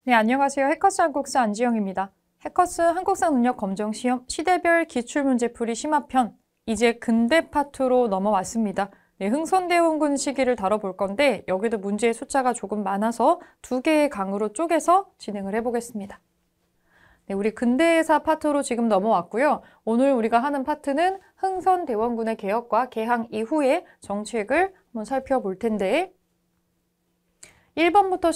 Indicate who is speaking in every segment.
Speaker 1: 네, 안녕하세요. 해커스 한국사 안지영입니다. 해커스 한국사 능력 검정 시험 시대별 기출문제풀이 심화편 이제 근대 파트로 넘어왔습니다. 네, 흥선대원군 시기를 다뤄볼 건데 여기도 문제의 숫자가 조금 많아서 두 개의 강으로 쪼개서 진행을 해보겠습니다. 네, 우리 근대사 파트로 지금 넘어왔고요. 오늘 우리가 하는 파트는 흥선대원군의 개혁과 개항 이후의 정책을 한번 살펴볼 텐데 1번부터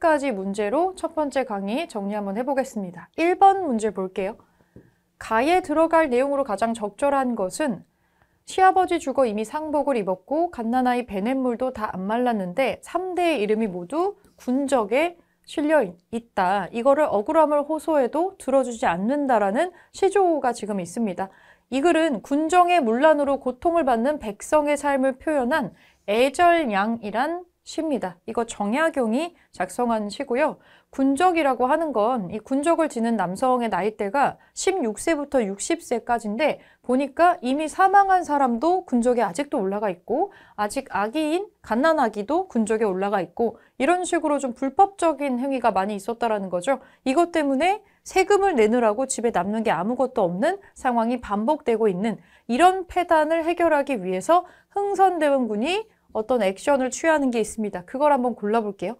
Speaker 1: 12번까지 문제로 첫 번째 강의 정리 한번 해보겠습니다. 1번 문제 볼게요. 가에 들어갈 내용으로 가장 적절한 것은 시아버지 죽어 이미 상복을 입었고 갓난아이 베냇물도 다 안 말랐는데 3대의 이름이 모두 군적에 실려 있다. 이거를 억울함을 호소해도 들어주지 않는다라는 시조가 지금 있습니다. 이 글은 군정의 문란으로 고통을 받는 백성의 삶을 표현한 애절양이란 시입니다. 이거 정약용이 작성한 시고요. 군적이라고 하는 건 이 군적을 지는 남성의 나이대가 16세부터 60세까지인데 보니까 이미 사망한 사람도 군적에 아직도 올라가 있고 아직 아기인 갓난아기도 군적에 올라가 있고 이런 식으로 좀 불법적인 행위가 많이 있었다라는 거죠. 이것 때문에 세금을 내느라고 집에 남는 게 아무것도 없는 상황이 반복되고 있는 이런 폐단을 해결하기 위해서 흥선대원군이 어떤 액션을 취하는 게 있습니다. 그걸 한번 골라볼게요.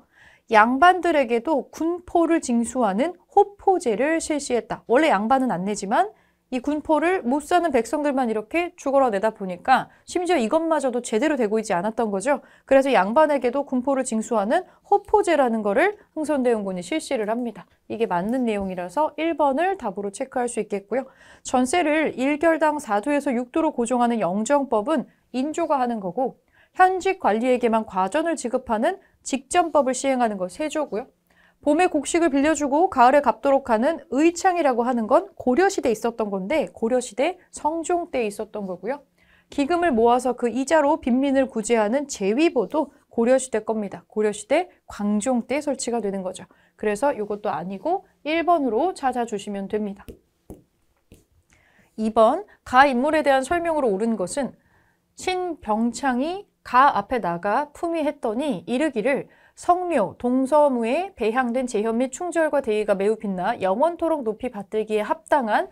Speaker 1: 양반들에게도 군포를 징수하는 호포제를 실시했다. 원래 양반은 안 내지만 이 군포를 못 사는 백성들만 이렇게 죽어라 내다 보니까 심지어 이것마저도 제대로 되고 있지 않았던 거죠. 그래서 양반에게도 군포를 징수하는 호포제라는 거를 흥선대원군이 실시를 합니다. 이게 맞는 내용이라서 1번을 답으로 체크할 수 있겠고요. 전세를 1결당 4도에서 6도로 고정하는 영정법은 인조가 하는 거고 현직 관리에게만 과전을 지급하는 직전법을 시행하는 것 세조고요. 봄에 곡식을 빌려주고 가을에 갚도록 하는 의창이라고 하는 건 고려시대에 있었던 건데 고려시대 성종 때 있었던 거고요. 기금을 모아서 그 이자로 빈민을 구제하는 제위보도 고려시대 겁니다. 고려시대 광종 때 설치가 되는 거죠. 그래서 이것도 아니고 1번으로 찾아주시면 됩니다. 2번 가 인물에 대한 설명으로 옳은 것은 신병창이 가 앞에 나가 품위했더니 이르기를 성묘, 동서무에 배향된 재현 및 충절과 대의가 매우 빛나 영원토록 높이 받들기에 합당한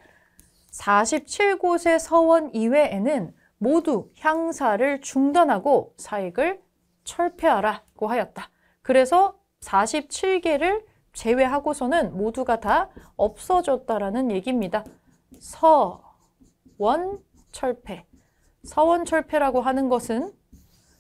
Speaker 1: 47곳의 서원 이외에는 모두 향사를 중단하고 사익을 철폐하라고 하였다. 그래서 47개를 제외하고서는 모두가 다 없어졌다라는 얘기입니다. 서원철폐. 서원철폐라고 하는 것은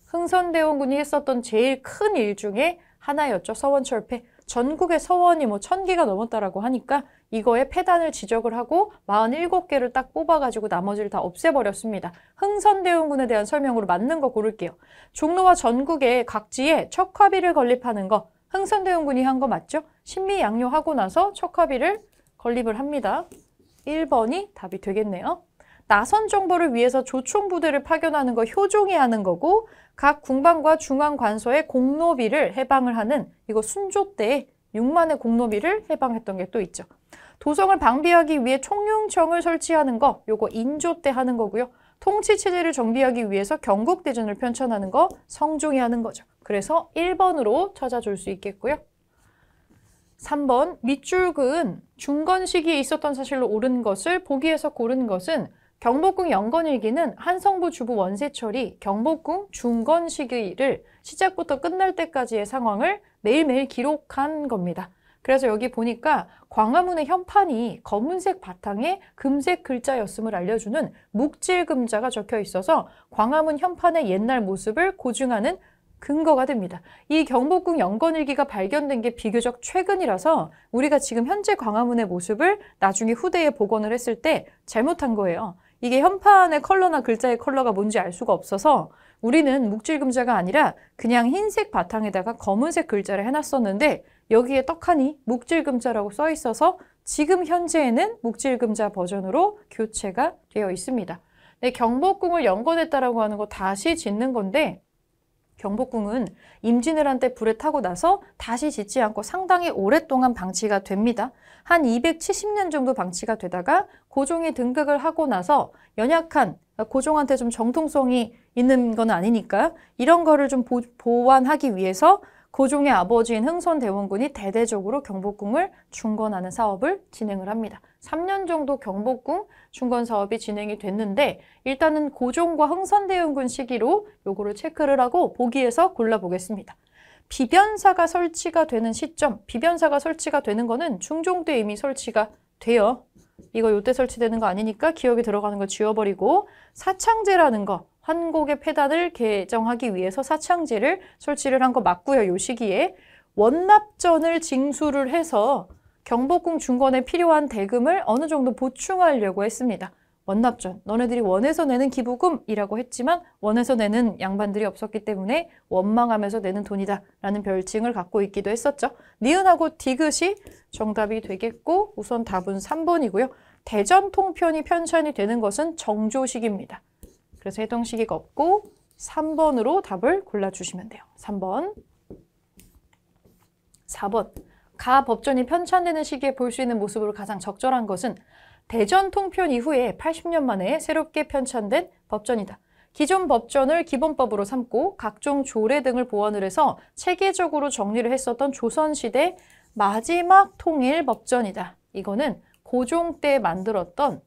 Speaker 1: 흥선대원군이 했었던 제일 큰 일 중에 하나였죠. 서원철폐. 전국의 서원이 1000개가 넘었다라고 하니까 이거에 폐단을 지적을 하고 47개를 딱 뽑아가지고 나머지를 다 없애버렸습니다. 흥선대원군에 대한 설명으로 맞는 거 고를게요. 종로와 전국의 각지에 척화비를 건립하는 거 흥선대원군이 한 거 맞죠? 신미양요하고 나서 척화비를 건립을 합니다. 1번이 답이 되겠네요. 나선 정보를 위해서 조총부대를 파견하는 거 효종이 하는 거고 각 궁방과 중앙관서의 공노비를 해방을 하는 이거 순조 때 6만의 공노비를 해방했던 게 또 있죠. 도성을 방비하기 위해 총융청을 설치하는 거 요거 인조 때 하는 거고요. 통치체제를 정비하기 위해서 경국대전을 편찬하는 거 성종이 하는 거죠. 그래서 1번으로 찾아줄 수 있겠고요. 3번 밑줄 그은 중건 시기에 있었던 사실로 옳은 것을 보기에서 고른 것은 경복궁 영건일기는 한성부 주부 원세철이 경복궁 중건 시기를 시작부터 끝날 때까지의 상황을 매일매일 기록한 겁니다. 그래서 여기 보니까 광화문의 현판이 검은색 바탕에 금색 글자였음을 알려주는 묵질금자가 적혀 있어서 광화문 현판의 옛날 모습을 고증하는 근거가 됩니다. 이 경복궁 영건일기가 발견된 게 비교적 최근이라서 우리가 지금 현재 광화문의 모습을 나중에 후대에 복원을 했을 때 잘못한 거예요. 이게 현판의 컬러나 글자의 컬러가 뭔지 알 수가 없어서 우리는 묵질금자가 아니라 그냥 흰색 바탕에다가 검은색 글자를 해놨었는데 여기에 떡하니 묵질금자라고 써 있어서 지금 현재에는 묵질금자 버전으로 교체가 되어 있습니다. 네, 경복궁을 영건했다라고 하는 거 다시 짓는 건데 경복궁은 임진왜란 때 불에 타고 나서 다시 짓지 않고 상당히 오랫동안 방치가 됩니다. 한 270년 정도 방치가 되다가 고종이 등극을 하고 나서 연약한 고종한테 좀 정통성이 있는 건 아니니까 이런 거를 좀 보완하기 위해서 고종의 아버지인 흥선대원군이 대대적으로 경복궁을 중건하는 사업을 진행을 합니다. 3년 정도 경복궁 중건 사업이 진행이 됐는데 일단은 고종과 흥선대원군 시기로 요거를 체크를 하고 보기에서 골라보겠습니다. 비변사가 설치가 되는 시점, 비변사가 설치가 되는 거는 중종 때 이미 설치가 돼요. 이거 요때 설치되는 거 아니니까 기억에 들어가는 거 지워버리고 사창제라는 거, 환곡의 폐단을 개정하기 위해서 사창제를 설치를 한 거 맞고요. 요 시기에 원납전을 징수를 해서 경복궁 중건에 필요한 대금을 어느 정도 보충하려고 했습니다. 원납전, 너네들이 원에서 내는 기부금이라고 했지만 원에서 내는 양반들이 없었기 때문에 원망하면서 내는 돈이다 라는 별칭을 갖고 있기도 했었죠. 니은하고 디귿이 정답이 되겠고 우선 답은 3번이고요. 대전 통편이 편찬이 되는 것은 정조시기입니다. 그래서 해동시기가 없고 3번으로 답을 골라주시면 돼요. 3번. 4번. 가 법전이 편찬되는 시기에 볼 수 있는 모습으로 가장 적절한 것은 대전 통편 이후에 80년 만에 새롭게 편찬된 법전이다. 기존 법전을 기본법으로 삼고 각종 조례 등을 보완을 해서 체계적으로 정리를 했었던 조선시대 마지막 통일 법전이다. 이거는 고종 때 만들었던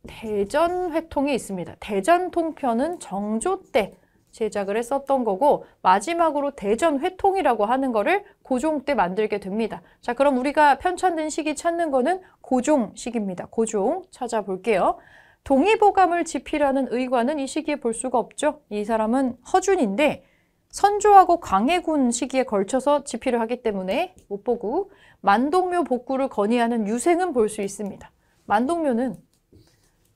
Speaker 1: 대전회통이 있습니다. 대전통편은 정조 때 제작을 했었던 거고 마지막으로 대전회통이라고 하는 거를 고종 때 만들게 됩니다. 자, 그럼 우리가 편찬된 시기 찾는 거는 고종 시기입니다. 고종 찾아볼게요. 동의보감을 집필하는 의관은 이 시기에 볼 수가 없죠. 이 사람은 허준인데 선조하고 광해군 시기에 걸쳐서 집필을 하기 때문에 못 보고 만동묘 복구를 건의하는 유생은 볼 수 있습니다. 만동묘는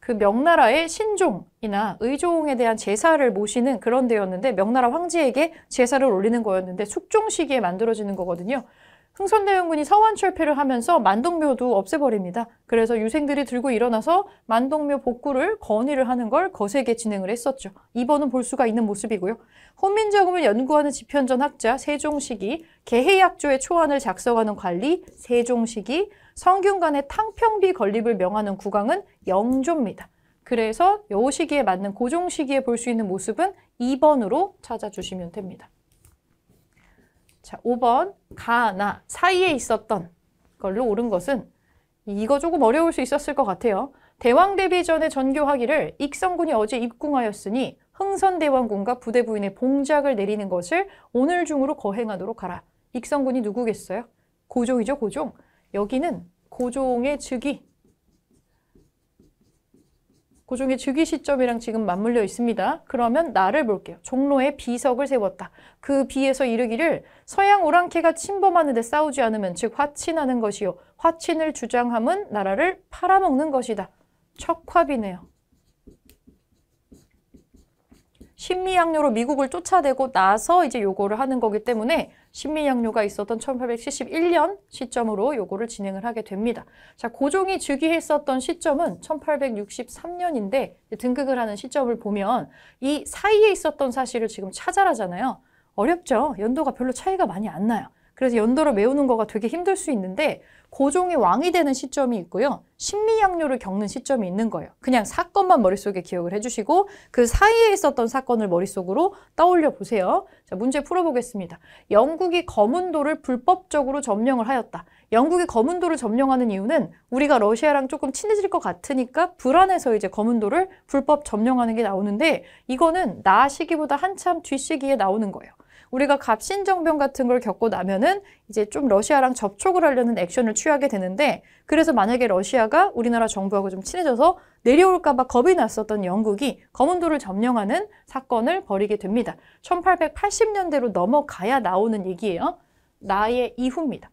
Speaker 1: 그 명나라의 신종이나 의종에 대한 제사를 모시는 그런 데였는데 명나라 황제에게 제사를 올리는 거였는데 숙종 시기에 만들어지는 거거든요. 흥선대원군이 서원철폐를 하면서 만동묘도 없애버립니다. 그래서 유생들이 들고 일어나서 만동묘 복구를 건의를 하는 걸 거세게 진행을 했었죠. 2번은 볼 수가 있는 모습이고요. 혼민정음을 연구하는 지편전 학자 세종시기, 개해약조의 초안을 작성하는 관리 세종시기, 성균관의 탕평비 건립을 명하는 국왕은 영조입니다. 그래서 이 시기에 맞는 고종 시기에 볼 수 있는 모습은 2번으로 찾아주시면 됩니다. 자, 5번 가나 사이에 있었던 걸로 옳은 것은 이거 조금 어려울 수 있었을 것 같아요. 대왕대비 전에 전교하기를 익성군이 어제 입궁하였으니 흥선대원군과 부대 부인의 봉작을 내리는 것을 오늘 중으로 거행하도록 하라. 익성군이 누구겠어요? 고종이죠, 고종. 여기는 고종의 즉위. 고종의 즉위 시점이랑 지금 맞물려 있습니다. 그러면 나를 볼게요. 종로에 비석을 세웠다. 그 비에서 이르기를 서양 오랑캐가 침범하는 데 싸우지 않으면 즉 화친하는 것이요. 화친을 주장함은 나라를 팔아먹는 것이다. 척화비네요. 신미양요로 미국을 쫓아내고 나서 이제 요거를 하는 거기 때문에 신미양요가 있었던 1871년 시점으로 요거를 진행을 하게 됩니다. 자, 고종이 즉위했었던 시점은 1863년인데 등극을 하는 시점을 보면 이 사이에 있었던 사실을 지금 찾아라잖아요. 어렵죠? 연도가 별로 차이가 많이 안 나요. 그래서 연도를 외우는 거가 되게 힘들 수 있는데 고종이 왕이 되는 시점이 있고요. 신미양요를 겪는 시점이 있는 거예요. 그냥 사건만 머릿속에 기억을 해주시고 그 사이에 있었던 사건을 머릿속으로 떠올려 보세요. 자, 문제 풀어보겠습니다. 영국이 거문도를 불법적으로 점령을 하였다. 영국이 거문도를 점령하는 이유는 우리가 러시아랑 조금 친해질 것 같으니까 불안해서 이제 거문도를 불법 점령하는 게 나오는데 이거는 나 시기보다 한참 뒤 시기에 나오는 거예요. 우리가 갑신정변 같은 걸 겪고 나면은 이제 좀 러시아랑 접촉을 하려는 액션을 취하게 되는데 그래서 만약에 러시아가 우리나라 정부하고 좀 친해져서 내려올까 봐 겁이 났었던 영국이 거문도를 점령하는 사건을 벌이게 됩니다. 1880년대로 넘어가야 나오는 얘기예요. 나의 이후입니다.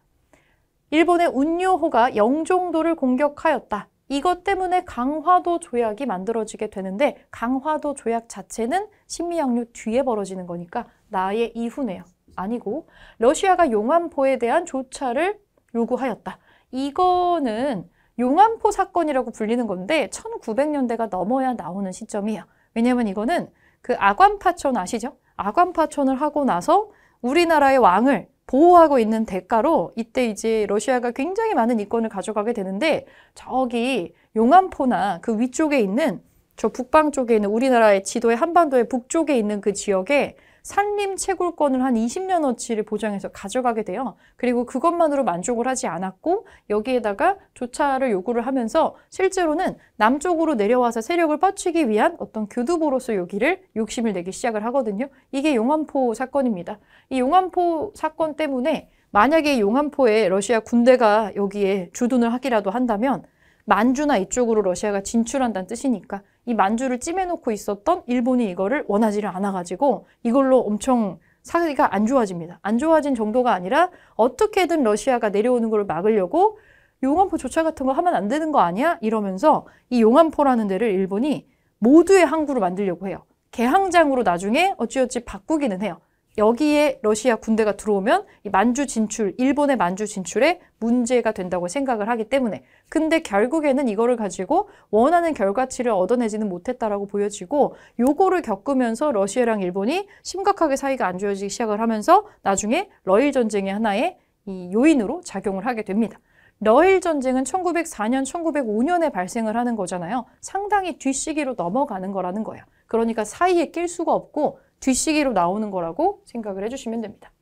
Speaker 1: 일본의 운요호가 영종도를 공격하였다. 이것 때문에 강화도 조약이 만들어지게 되는데 강화도 조약 자체는 신미양요 뒤에 벌어지는 거니까 나의 이후네요. 아니고 러시아가 용안포에 대한 조차를 요구하였다. 이거는 용안포 사건이라고 불리는 건데 1900년대가 넘어야 나오는 시점이에요. 왜냐면 이거는 그 아관파촌 아시죠? 아관파촌을 하고 나서 우리나라의 왕을 보호하고 있는 대가로 이때 이제 러시아가 굉장히 많은 이권을 가져가게 되는데 저기 용안포나 그 위쪽에 있는 저 북방 쪽에 있는 우리나라의 지도의 한반도의 북쪽에 있는 그 지역에 산림 채굴권을 한 20년어치를 보장해서 가져가게 돼요. 그리고 그것만으로 만족을 하지 않았고 여기에다가 조차를 요구를 하면서 실제로는 남쪽으로 내려와서 세력을 뻗치기 위한 어떤 교두보로서 여기를 욕심을 내기 시작을 하거든요. 이게 용안포 사건입니다. 이 용안포 사건 때문에 만약에 용안포에 러시아 군대가 여기에 주둔을 하기라도 한다면 만주나 이쪽으로 러시아가 진출한다는 뜻이니까 이 만주를 찜해놓고 있었던 일본이 이거를 원하지를 않아가지고 이걸로 엄청 사이가 안 좋아집니다. 안 좋아진 정도가 아니라 어떻게든 러시아가 내려오는 걸 막으려고 용안포 조차 같은 거 하면 안 되는 거 아니야? 이러면서 이 용안포라는 데를 일본이 모두의 항구로 만들려고 해요. 개항장으로 나중에 어찌어찌 바꾸기는 해요. 여기에 러시아 군대가 들어오면 이 만주 진출, 일본의 만주 진출에 문제가 된다고 생각을 하기 때문에 근데 결국에는 이거를 가지고 원하는 결과치를 얻어내지는 못했다라고 보여지고 요거를 겪으면서 러시아랑 일본이 심각하게 사이가 안 좋아지기 시작을 하면서 나중에 러일 전쟁의 하나의 이 요인으로 작용을 하게 됩니다. 러일 전쟁은 1904년, 1905년에 발생을 하는 거잖아요. 상당히 뒷시기로 넘어가는 거라는 거예요. 그러니까 사이에 낄 수가 없고 뒷시기로 나오는 거라고 생각을 해주시면 됩니다.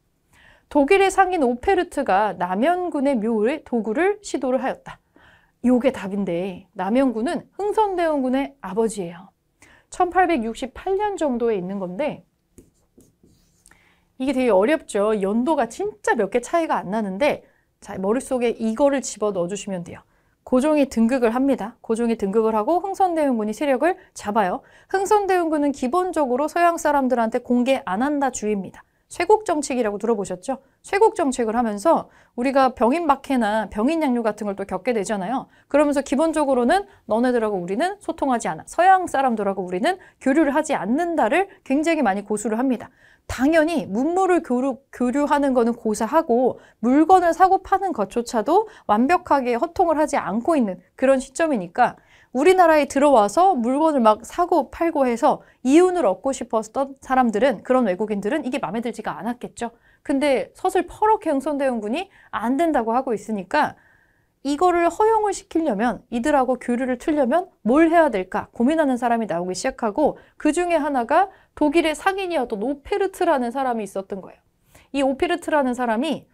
Speaker 1: 독일의 상인 오페르트가 남연군의 묘에 도구를 시도를 하였다. 요게 답인데 남연군은 흥선대원군의 아버지예요. 1868년 정도에 있는 건데 이게 되게 어렵죠. 연도가 진짜 몇 개 차이가 안 나는데 자, 머릿속에 이거를 집어 넣어주시면 돼요. 고종이 등극을 합니다. 고종이 등극을 하고 흥선대원군이 세력을 잡아요. 흥선대원군은 기본적으로 서양 사람들한테 공개 안 한다 주의입니다. 쇄국정책이라고 들어보셨죠? 쇄국정책을 하면서 우리가 병인박해나 병인양류 같은 걸 또 겪게 되잖아요. 그러면서 기본적으로는 너네들하고 우리는 소통하지 않아. 서양 사람들하고 우리는 교류를 하지 않는다를 굉장히 많이 고수를 합니다. 당연히 문물을 교류하는 거는 고사하고 물건을 사고 파는 것조차도 완벽하게 허통을 하지 않고 있는 그런 시점이니까 우리나라에 들어와서 물건을 막 사고 팔고 해서 이윤을 얻고 싶었던 사람들은 그런 외국인들은 이게 마음에 들지가 않았겠죠. 근데 서슬퍼렇게 흥선대원군이 안 된다고 하고 있으니까 이거를 허용을 시키려면 이들하고 교류를 틀려면 뭘 해야 될까 고민하는 사람이 나오기 시작하고 그 중에 하나가 독일의 상인이었던 오페르트라는 사람이 있었던 거예요. 이 오페르트라는 사람이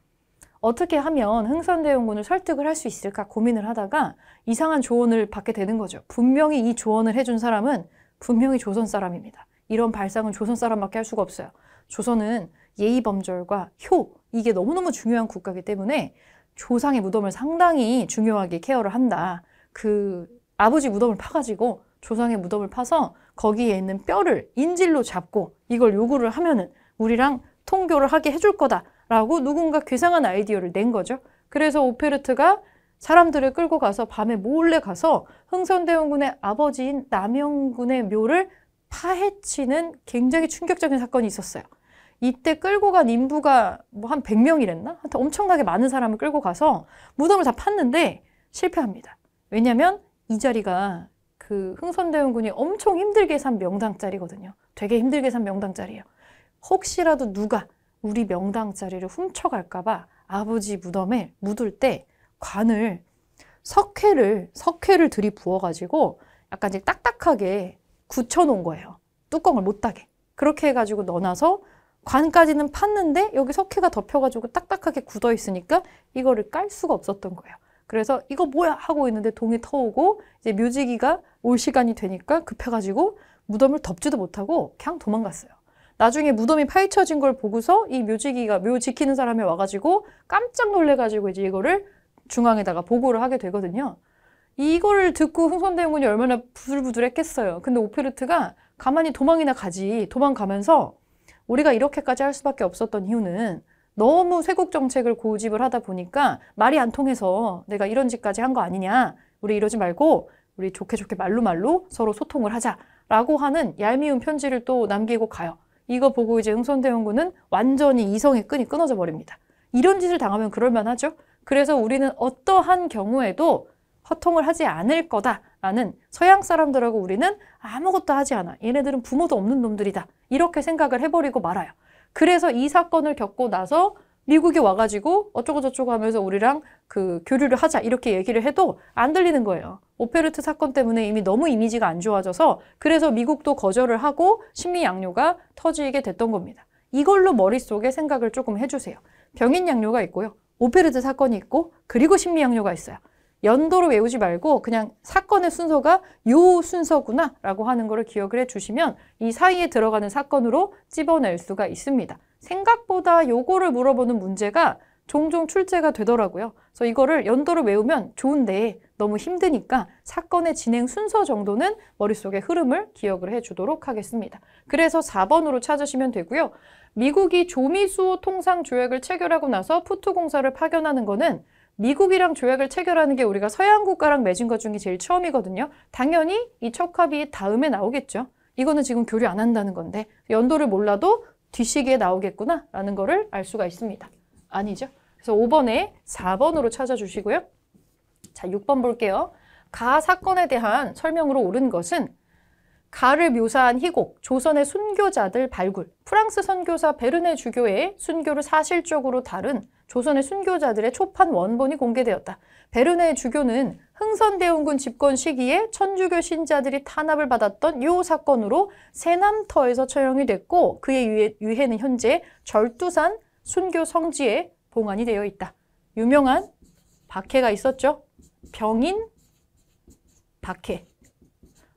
Speaker 1: 어떻게 하면 흥선대원군을 설득을 할 수 있을까 고민을 하다가 이상한 조언을 받게 되는 거죠. 분명히 이 조언을 해준 사람은 분명히 조선 사람입니다. 이런 발상은 조선 사람밖에 할 수가 없어요. 조선은 예의범절과 효 이게 너무너무 중요한 국가이기 때문에 조상의 무덤을 상당히 중요하게 케어를 한다. 그 아버지 무덤을 파가지고 조상의 무덤을 파서 거기에 있는 뼈를 인질로 잡고 이걸 요구를 하면은 우리랑 통교를 하게 해줄 거다라고 누군가 괴상한 아이디어를 낸 거죠. 그래서 오페르트가 사람들을 끌고 가서 밤에 몰래 가서 흥선대원군의 아버지인 남영군의 묘를 파헤치는 굉장히 충격적인 사건이 있었어요. 이때 끌고 간 인부가 뭐 한 100명이랬나? 하여튼 엄청나게 많은 사람을 끌고 가서 무덤을 다 팠는데 실패합니다. 왜냐면 이 자리가 그 흥선대원군이 엄청 힘들게 산 명당 자리거든요. 되게 힘들게 산 명당 자리예요. 혹시라도 누가 우리 명당 자리를 훔쳐갈까 봐 아버지 무덤에 묻을 때 관을 석회를 들이부어가지고 약간 이제 딱딱하게 굳혀놓은 거예요. 뚜껑을 못 닫게. 그렇게 해가지고 넣어놔서 관까지는 팠는데 여기 석회가 덮여가지고 딱딱하게 굳어 있으니까 이거를 깔 수가 없었던 거예요. 그래서 이거 뭐야 하고 있는데 동이 터오고 이제 묘지기가 올 시간이 되니까 급해가지고 무덤을 덮지도 못하고 그냥 도망갔어요. 나중에 무덤이 파헤쳐진 걸 보고서 이 묘지기가 묘 지키는 사람이 와가지고 깜짝 놀래가지고 이제 이거를 중앙에다가 보고를 하게 되거든요. 이걸 듣고 흥선대원군이 얼마나 부들부들했겠어요. 근데 오페르트가 가만히 도망이나 가지. 도망가면서 우리가 이렇게까지 할 수밖에 없었던 이유는 너무 쇄국정책을 고집을 하다 보니까 말이 안 통해서 내가 이런 짓까지 한 거 아니냐. 우리 이러지 말고 우리 좋게 말로 서로 소통을 하자라고 하는 얄미운 편지를 또 남기고 가요. 이거 보고 이제 흥선대원군은 완전히 이성의 끈이 끊어져 버립니다. 이런 짓을 당하면 그럴만하죠. 그래서 우리는 어떠한 경우에도 허통을 하지 않을 거다라는 서양 사람들하고 우리는 아무것도 하지 않아. 얘네들은 부모도 없는 놈들이다. 이렇게 생각을 해버리고 말아요. 그래서 이 사건을 겪고 나서 미국이 와가지고 어쩌고저쩌고 하면서 우리랑 그 교류를 하자 이렇게 얘기를 해도 안 들리는 거예요. 오페르트 사건 때문에 이미 너무 이미지가 안 좋아져서 그래서 미국도 거절을 하고 식민양요가 터지게 됐던 겁니다. 이걸로 머릿속에 생각을 조금 해주세요. 병인양요가 있고요. 오페르트 사건이 있고 그리고 신미양요가 있어요. 연도로 외우지 말고 그냥 사건의 순서가 요 순서구나 라고 하는 거를 기억을 해주시면 이 사이에 들어가는 사건으로 찝어낼 수가 있습니다. 생각보다 요거를 물어보는 문제가 종종 출제가 되더라고요. 그래서 이거를 연도를 외우면 좋은데 너무 힘드니까 사건의 진행 순서 정도는 머릿속에 흐름을 기억을 해주도록 하겠습니다. 그래서 4번으로 찾으시면 되고요. 미국이 조미수호 통상 조약을 체결하고 나서 푸트공사를 파견하는 거는 미국이랑 조약을 체결하는 게 우리가 서양 국가랑 맺은 것 중에 제일 처음이거든요. 당연히 이 척합이 다음에 나오겠죠. 이거는 지금 교류 안 한다는 건데 연도를 몰라도 뒷시기에 나오겠구나 라는 거를 알 수가 있습니다. 아니죠. 그래서 5번에 4번으로 찾아주시고요. 자, 6번 볼게요. 가 사건에 대한 설명으로 옳은 것은 가를 묘사한 희곡, 조선의 순교자들 발굴, 프랑스 선교사 베르네 주교의 순교를 사실적으로 다룬 조선의 순교자들의 초판 원본이 공개되었다. 베르네 주교는 흥선대원군 집권 시기에 천주교 신자들이 탄압을 받았던 이 사건으로 세남터에서 처형이 됐고 그의 유해는 현재 절두산 순교 성지에 봉안이 되어 있다. 유명한 박해가 있었죠. 병인 박해.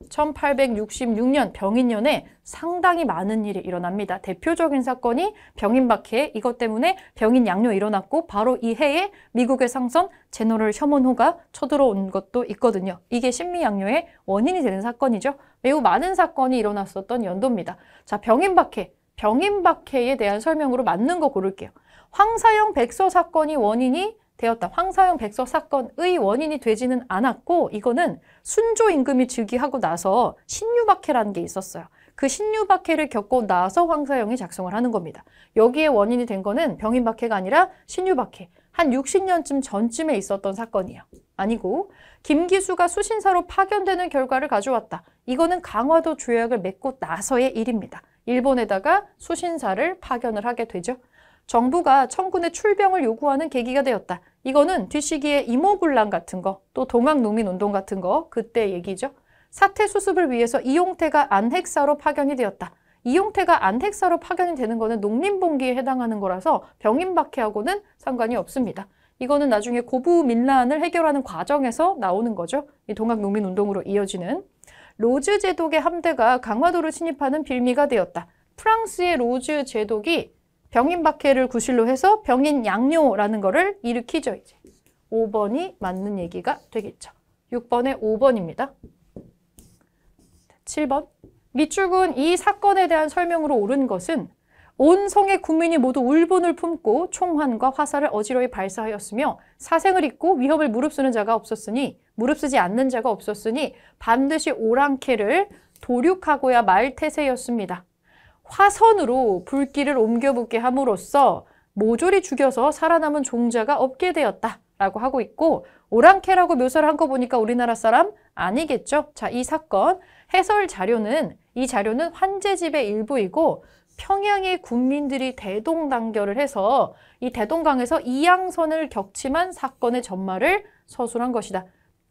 Speaker 1: 1866년 병인년에 상당히 많은 일이 일어납니다. 대표적인 사건이 병인박해, 이것 때문에 병인양요 일어났고 바로 이 해에 미국의 상선 제너럴 셔먼호가 쳐들어온 것도 있거든요. 이게 신미양요의 원인이 되는 사건이죠. 매우 많은 사건이 일어났었던 연도입니다. 자, 병인박해에 대한 설명으로 맞는 거 고를게요. 황사영 백서 사건이 원인이 되었다. 황사영 백서 사건의 원인이 되지는 않았고 이거는 순조 임금이 즉위하고 나서 신유박해라는 게 있었어요. 그 신유박해를 겪고 나서 황사영이 작성을 하는 겁니다. 여기에 원인이 된 거는 병인박해가 아니라 신유박해. 한 60년쯤 전쯤에 있었던 사건이에요. 아니고 김기수가 수신사로 파견되는 결과를 가져왔다. 이거는 강화도 조약을 맺고 나서의 일입니다. 일본에다가 수신사를 파견을 하게 되죠. 정부가 청군의 출병을 요구하는 계기가 되었다. 이거는 뒷시기에 이모군란 같은 거, 또 동학농민운동 같은 거, 그때 얘기죠. 사태 수습을 위해서 이용태가 안핵사로 파견이 되었다. 이용태가 안핵사로 파견이 되는 거는 농민봉기에 해당하는 거라서 병인박해하고는 상관이 없습니다. 이거는 나중에 고부민란을 해결하는 과정에서 나오는 거죠. 이 동학농민운동으로 이어지는. 로즈 제독의 함대가 강화도를 침입하는 빌미가 되었다. 프랑스의 로즈 제독이 병인박해를 구실로 해서 병인양요라는 거를 일으키죠. 이제 5번이 맞는 얘기가 되겠죠. 6번에 5번입니다. 7번. 밑줄은 이 사건에 대한 설명으로 옳은 것은 온 성의 국민이 모두 울분을 품고 총환과 화살을 어지러이 발사하였으며 사생을 잇고 위협을 무릅쓰는 자가 없었으니 무릅쓰지 않는 자가 없었으니 반드시 오랑캐를 도륙하고야 말 태세였습니다. 화선으로 불길을 옮겨붙게 함으로써 모조리 죽여서 살아남은 종자가 없게 되었다 라고 하고 있고 오랑캐라고 묘사를 한 거 보니까 우리나라 사람 아니겠죠? 자, 이 사건 해설 자료는 이 자료는 환제집의 일부이고 평양의 군민들이 대동단결을 해서 이 대동강에서 이양선을 격침한 사건의 전말을 서술한 것이다.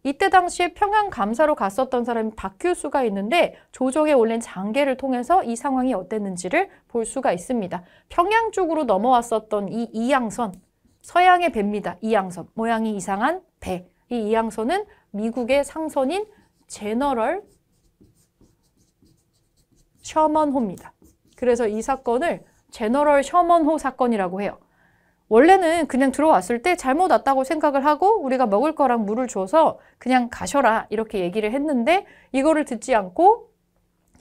Speaker 1: 이때 당시에 평양 감사로 갔었던 사람이 박규수가 있는데 조정에 올린 장계를 통해서 이 상황이 어땠는지를 볼 수가 있습니다. 평양 쪽으로 넘어왔었던 이 이양선, 서양의 배입니다. 이양선, 모양이 이상한 배. 이 이양선은 미국의 상선인 제너럴 셔먼호입니다. 그래서 이 사건을 제너럴 셔먼호 사건이라고 해요. 원래는 그냥 들어왔을 때 잘못 왔다고 생각을 하고 우리가 먹을 거랑 물을 줘서 그냥 가셔라 이렇게 얘기를 했는데 이거를 듣지 않고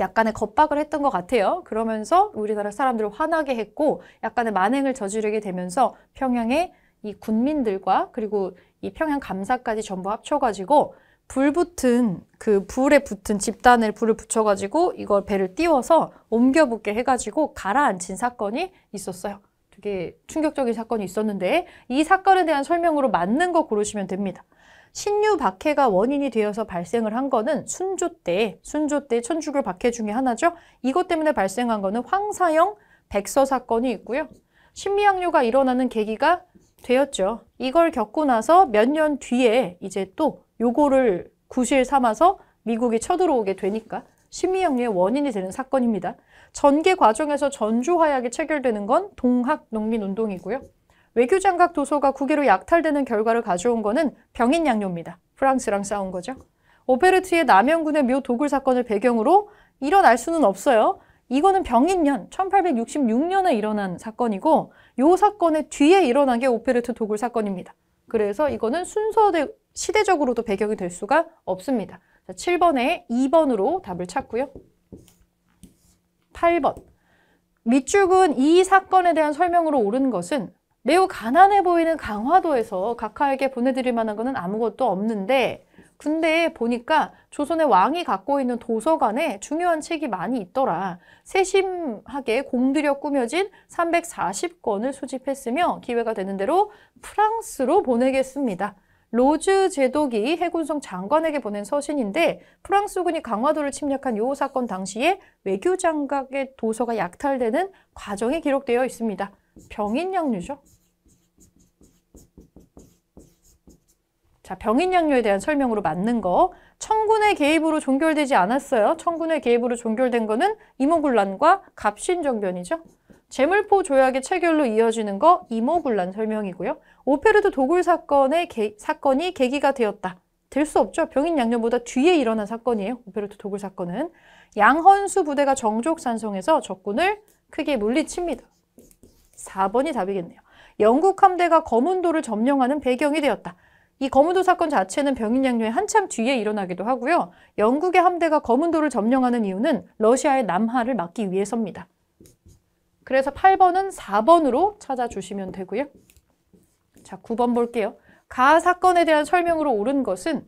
Speaker 1: 약간의 겁박을 했던 것 같아요. 그러면서 우리나라 사람들을 화나게 했고 약간의 만행을 저지르게 되면서 평양의 이 군민들과 그리고 이 평양 감사까지 전부 합쳐가지고 그 불에 붙은 집단을 불을 붙여가지고 이걸 배를 띄워서 옮겨붙게 해가지고 가라앉힌 사건이 있었어요. 되게 충격적인 사건이 있었는데 이 사건에 대한 설명으로 맞는 거 고르시면 됩니다. 신유박해가 원인이 되어서 발생을 한 거는 순조 때 천주교 박해 중에 하나죠. 이것 때문에 발생한 거는 황사영 백서 사건이 있고요. 신미양요가 일어나는 계기가 되었죠. 이걸 겪고 나서 몇 년 뒤에 이제 또 요거를 구실 삼아서 미국이 쳐들어오게 되니까 신미양요의 원인이 되는 사건입니다. 전개 과정에서 전주화약이 체결되는 건 동학농민운동이고요. 외교장각 도서가 국외로 약탈되는 결과를 가져온 거는 병인양요입니다. 프랑스랑 싸운 거죠. 오페르트의 남영군의 묘 도굴 사건을 배경으로 일어날 수는 없어요. 이거는 병인년 1866년에 일어난 사건이고 이 사건의 뒤에 일어난 게 오페르트 도굴 사건입니다. 그래서 이거는 시대적으로도 배경이 될 수가 없습니다. 자, 7번에 2번으로 답을 찾고요. 8번. 밑줄은 이 사건에 대한 설명으로 옳은 것은 매우 가난해 보이는 강화도에서 각하에게 보내드릴 만한 것은 아무것도 없는데 근데 보니까 조선의 왕이 갖고 있는 도서관에 중요한 책이 많이 있더라. 세심하게 공들여 꾸며진 340권을 수집했으며 기회가 되는 대로 프랑스로 보내겠습니다. 로즈 제독이 해군성 장관에게 보낸 서신인데 프랑스군이 강화도를 침략한 이 사건 당시에 외교장각의 도서가 약탈되는 과정이 기록되어 있습니다. 병인양요죠. 자, 병인양요에 대한 설명으로 맞는 거. 청군의 개입으로 종결되지 않았어요. 청군의 개입으로 종결된 거는 이모군란과 갑신정변이죠. 제물포 조약의 체결로 이어지는 거 이모군란 설명이고요. 오페르트 도굴 사건이 계기가 되었다. 될 수 없죠. 병인양요보다 뒤에 일어난 사건이에요. 오페르트 도굴 사건은. 양헌수 부대가 정족산성에서 적군을 크게 물리칩니다. 4번이 답이겠네요. 영국 함대가 거문도를 점령하는 배경이 되었다. 이 거문도 사건 자체는 병인양요의 한참 뒤에 일어나기도 하고요. 영국의 함대가 거문도를 점령하는 이유는 러시아의 남하를 막기 위해서입니다. 그래서 8번은 4번으로 찾아주시면 되고요. 자, 9번 볼게요. 가 사건에 대한 설명으로 옳은 것은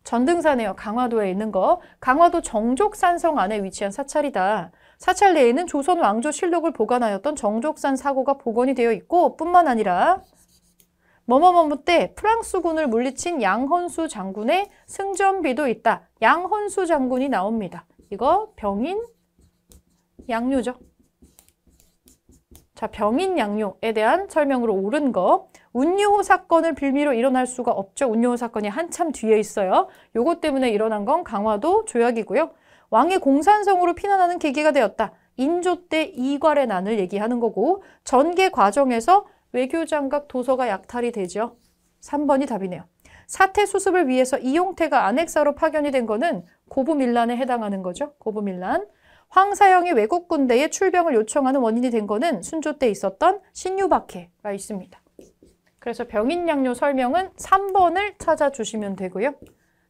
Speaker 1: 전등사네요. 강화도에 있는 거. 강화도 정족산성 안에 위치한 사찰이다. 사찰 내에는 조선 왕조 실록을 보관하였던 정족산 사고가 복원이 되어 있고 뿐만 아니라 뭐뭐뭐뭐 때 프랑스군을 물리친 양헌수 장군의 승전비도 있다. 양헌수 장군이 나옵니다. 이거 병인양요죠. 자, 병인양요에 대한 설명으로 옳은 거. 운유호 사건을 빌미로 일어날 수가 없죠. 운유호 사건이 한참 뒤에 있어요. 요것 때문에 일어난 건 강화도 조약이고요. 왕이 공산성으로 피난하는 계기가 되었다. 인조 때 이괄의 난을 얘기하는 거고 전개 과정에서 외교장각 도서가 약탈이 되죠. 3번이 답이네요. 사태 수습을 위해서 이용태가 안핵사로 파견이 된 거는 고부밀란에 해당하는 거죠. 고부밀란. 황사영이 외국 군대에 출병을 요청하는 원인이 된 거는 순조 때 있었던 신유박해가 있습니다. 그래서 병인양요 설명은 3번을 찾아주시면 되고요.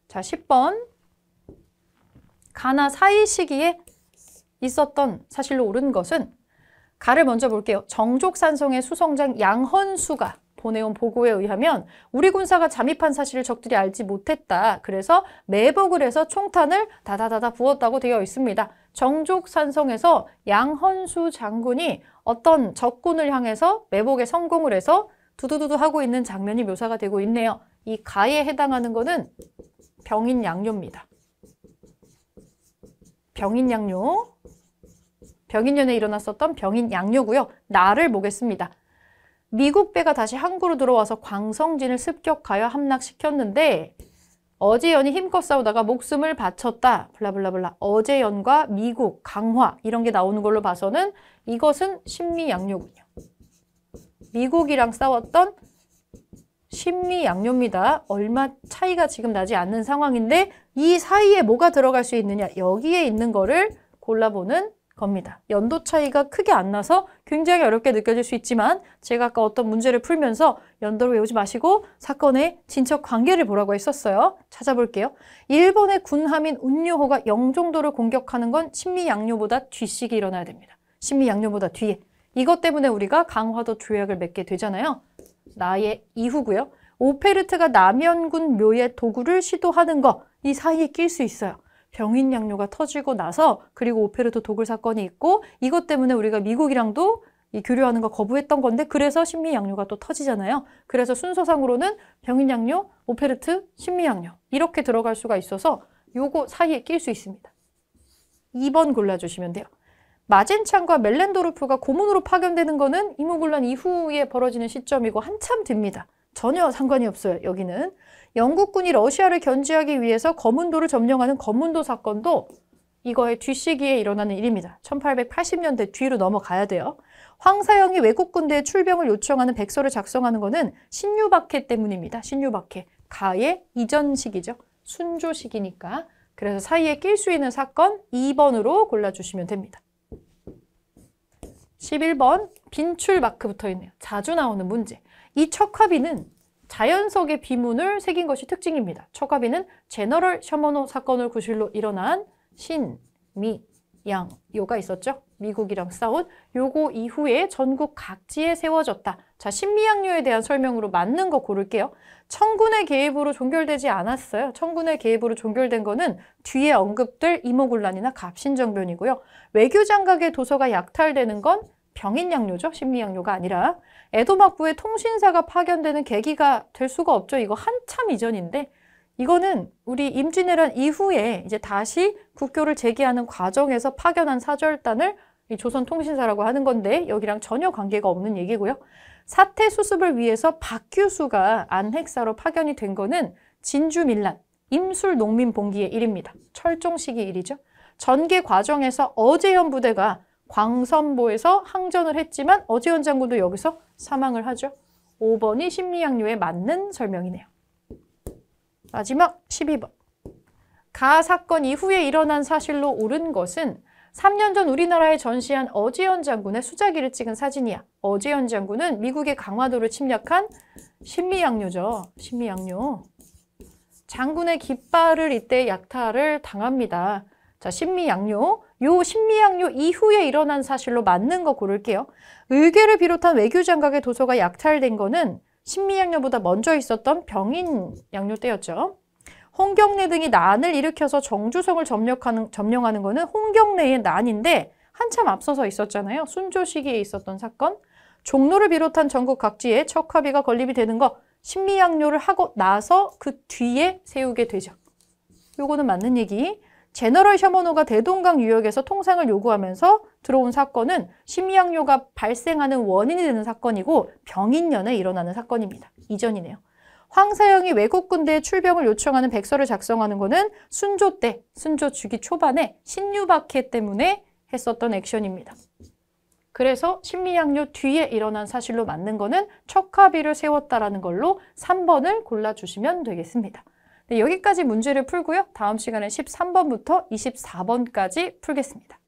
Speaker 1: 자, 10번. 가나 사이 시기에 있었던 사실로 옳은 것은 가를 먼저 볼게요. 정족산성의 수성장 양헌수가 보내온 보고에 의하면 우리 군사가 잠입한 사실을 적들이 알지 못했다. 그래서 매복을 해서 총탄을 다다다다 부었다고 되어 있습니다. 정족산성에서 양헌수 장군이 어떤 적군을 향해서 매복에 성공을 해서 두두두두 하고 있는 장면이 묘사가 되고 있네요. 이 가에 해당하는 거는 병인양요입니다. 병인양요. 병인년에 일어났었던 병인양요고요. 나를 보겠습니다. 미국 배가 다시 항구로 들어와서 광성진을 습격하여 함락시켰는데 어제연이 힘껏 싸우다가 목숨을 바쳤다. 블라블라블라. 어제연과 미국, 강화 이런 게 나오는 걸로 봐서는 이것은 신미양요군요. 미국이랑 싸웠던 신미양요입니다. 얼마 차이가 지금 나지 않는 상황인데 이 사이에 뭐가 들어갈 수 있느냐. 여기에 있는 거를 골라보는 겁니다. 연도 차이가 크게 안 나서 굉장히 어렵게 느껴질 수 있지만 제가 아까 어떤 문제를 풀면서 연도를 외우지 마시고 사건의 진척 관계를 보라고 했었어요. 찾아볼게요. 일본의 군함인 운유호가 영종도를 공격하는 건 신미양요보다 뒤식이 일어나야 됩니다. 신미양요보다 뒤에. 이것 때문에 우리가 강화도 조약을 맺게 되잖아요. 나의 이후고요. 오페르트가 남연군 묘의 도구를 시도하는 거 이 사이에 낄 수 있어요. 병인양요가 터지고 나서 그리고 오페르트 도굴 사건이 있고 이것 때문에 우리가 미국이랑도 이 교류하는 거 거부했던 건데 그래서 신미양요가 또 터지잖아요. 그래서 순서상으로는 병인양요, 오페르트, 신미양요 이렇게 들어갈 수가 있어서 요거 사이에 낄 수 있습니다. 2번 골라주시면 돼요. 마젠창과 멜렌도르프가 고문으로 파견되는 거는 이모군란 이후에 벌어지는 시점이고 한참 뒤입니다. 전혀 상관이 없어요. 여기는 영국군이 러시아를 견제하기 위해서 거문도를 점령하는 거문도 사건도 이거의 뒷시기에 일어나는 일입니다. 1880년대 뒤로 넘어가야 돼요. 황사영이 외국 군대에 출병을 요청하는 백서를 작성하는 것은 신유박해 때문입니다. 신유박해. 가의 이전 시기죠. 순조 시기니까. 그래서 사이에 낄 수 있는 사건 2번으로 골라주시면 됩니다. 11번 빈출 마크 붙어 있네요. 자주 나오는 문제. 이 척화비는 자연석의 비문을 새긴 것이 특징입니다. 척화비는 제너럴 셔머노 사건을 구실로 일어난 신, 미, 양, 요가 있었죠. 미국이랑 싸운 요거 이후에 전국 각지에 세워졌다. 자, 신미양요에 대한 설명으로 맞는 거 고를게요. 청군의 개입으로 종결되지 않았어요. 청군의 개입으로 종결된 거는 뒤에 언급될 이모군란이나 갑신정변이고요. 외교장각의 도서가 약탈되는 건 병인양요죠. 신미양요가 아니라. 에도막부에 통신사가 파견되는 계기가 될 수가 없죠. 이거 한참 이전인데 이거는 우리 임진왜란 이후에 이제 다시 국교를 재개하는 과정에서 파견한 사절단을 이 조선통신사라고 하는 건데 여기랑 전혀 관계가 없는 얘기고요. 사태 수습을 위해서 박규수가 안핵사로 파견이 된 거는 진주밀란, 임술농민봉기의 일입니다. 철종시기 일이죠. 전개 과정에서 어제현 부대가 광선보에서 항전을 했지만 어제현 장군도 여기서 사망을 하죠. 5번이 신미양요에 맞는 설명이네요. 마지막 12번. 가 사건 이후에 일어난 사실로 옳은 것은 3년 전 우리나라에 전시한 어제현 장군의 수자기를 찍은 사진이야. 어제현 장군은 미국의 강화도를 침략한 신미양요죠. 신미양요. 장군의 깃발을 이때 약탈을 당합니다. 자, 신미양요. 요 신미양요 이후에 일어난 사실로 맞는 거 고를게요. 의궤를 비롯한 외교장각의 도서가 약탈된 거는 신미양요보다 먼저 있었던 병인양요 때였죠. 홍경래 등이 난을 일으켜서 정주성을 점령하는 거는 홍경래의 난인데 한참 앞서서 있었잖아요. 순조 시기에 있었던 사건. 종로를 비롯한 전국 각지에 척화비가 건립이 되는 거 신미양요를 하고 나서 그 뒤에 세우게 되죠. 요거는 맞는 얘기. 제너럴 셔머노가 대동강 유역에서 통상을 요구하면서 들어온 사건은 신미양요가 발생하는 원인이 되는 사건이고 병인년에 일어나는 사건입니다. 이전이네요. 황사영이 외국 군대에 출병을 요청하는 백서를 작성하는 것은 순조 때, 순조 주기 초반에 신유박해 때문에 했었던 액션입니다. 그래서 신미양요 뒤에 일어난 사실로 맞는 거는 척화비를 세웠다라는 걸로 3번을 골라주시면 되겠습니다. 네, 여기까지 문제를 풀고요. 다음 시간에 13번부터 24번까지 풀겠습니다.